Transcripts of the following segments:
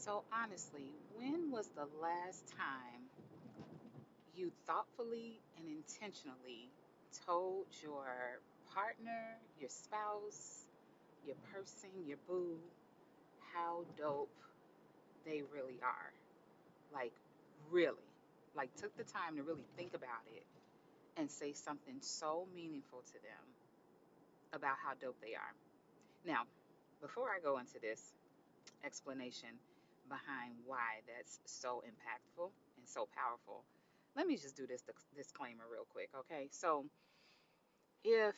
So, honestly, when was the last time you thoughtfully and intentionally told your partner, your spouse, your person, your boo, how dope they really are? Like, really. Like, took the time to really think about it and say something so meaningful to them about how dope they are. Now, before I go into this explanation behind why that's so impactful and so powerful, let me just do this disclaimer real quick, okay? So, if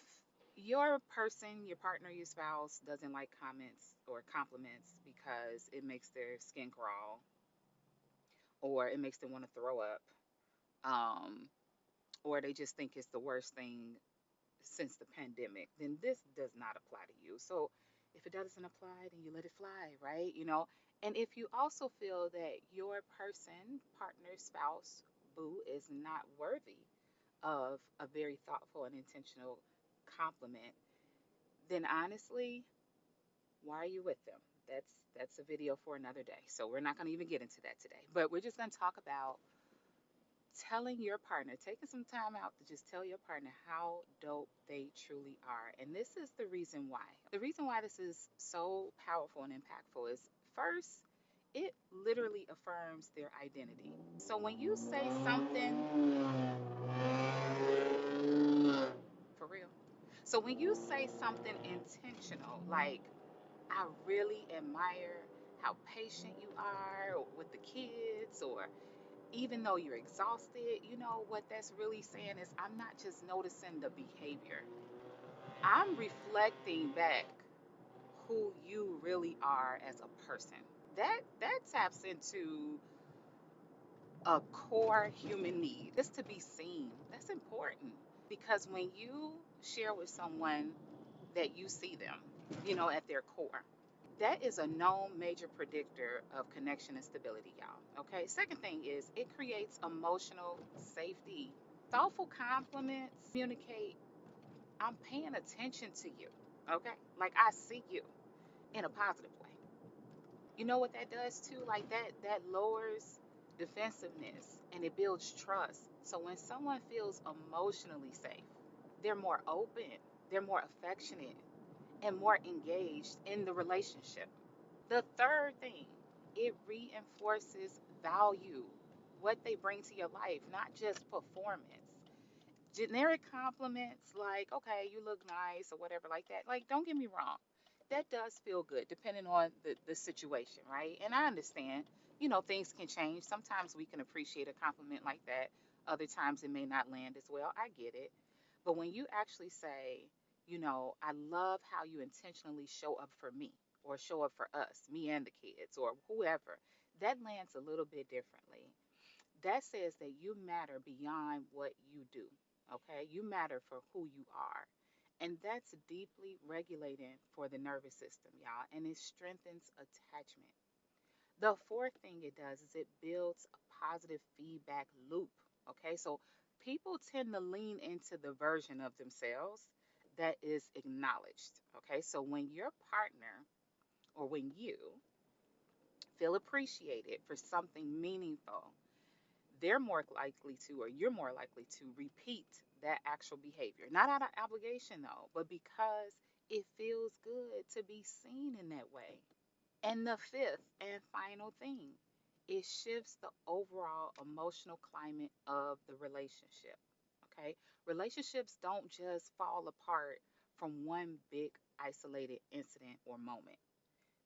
your person, your partner, your spouse doesn't like comments or compliments because it makes their skin crawl or it makes them want to throw up, um, or they just think it's the worst thing since the pandemic, then this does not apply to you. So if it doesn't apply, then you let it fly, right? And if you also feel that your person, partner, spouse, boo is not worthy of a very thoughtful and intentional compliment, then honestly, why are you with them? That's a video for another day. So we're not going to even get into that today. But we're just going to talk about telling your partner, taking some time out to just tell your partner how dope they truly are. And this is the reason why. The reason why this is so powerful and impactful is first, it literally affirms their identity. So when you say something, for real. So when you say something intentional, like, I really admire how patient you are with the kids, or even though you're exhausted, what that's really saying is, I'm not just noticing the behavior, I'm reflecting back who you really are as a person. That taps into a core human need, just to be seen. That's important because when you share with someone that you see them, at their core, that is a known major predictor of connection and stability, y'all. Okay. Second thing is, it creates emotional safety. Thoughtful compliments communicate, I'm paying attention to you. Okay. Like, I see you in a positive way. You know what that does too? Like, that lowers defensiveness and it builds trust. So when someone feels emotionally safe, they're more open, they're more affectionate, and more engaged in the relationship. The third thing, it reinforces value, what they bring to your life, not just performance. Generic compliments like, okay, you look nice or whatever like that, like, don't get me wrong. That does feel good depending on the situation, right? And I understand, things can change. Sometimes we can appreciate a compliment like that. Other times it may not land as well. I get it. But when you actually say, I love how you intentionally show up for me or show up for us, me and the kids or whoever, that lands a little bit differently. That says that you matter beyond what you do, okay? You matter for who you are. And that's deeply regulating for the nervous system, y'all, and it strengthens attachment. The fourth thing it does is it builds a positive feedback loop, okay? So people tend to lean into the version of themselves that is acknowledged, okay? So when your partner or when you feel appreciated for something meaningful, they're more likely to, or you're more likely to repeat that actual behavior. Not out of obligation, though, but because it feels good to be seen in that way. And the fifth and final thing, it shifts the overall emotional climate of the relationship. Okay? Relationships don't just fall apart from one big isolated incident or moment,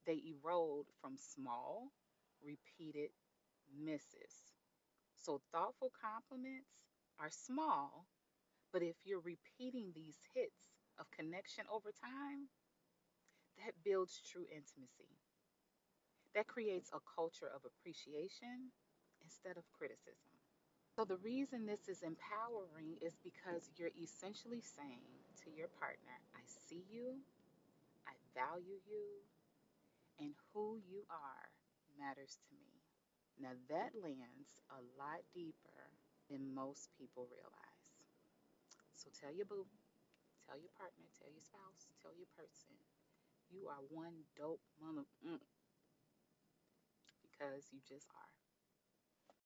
they erode from small, repeated misses. So, thoughtful compliments are small, but if you're repeating these hits of connection over time, that builds true intimacy. That creates a culture of appreciation instead of criticism. So, the reason this is empowering is because you're essentially saying to your partner, I see you, I value you, and who you are matters to me. Now, that lands a lot deeper than most people realize. So, tell your boo, tell your partner, tell your spouse, tell your person, you are one dope mother, because because you just are.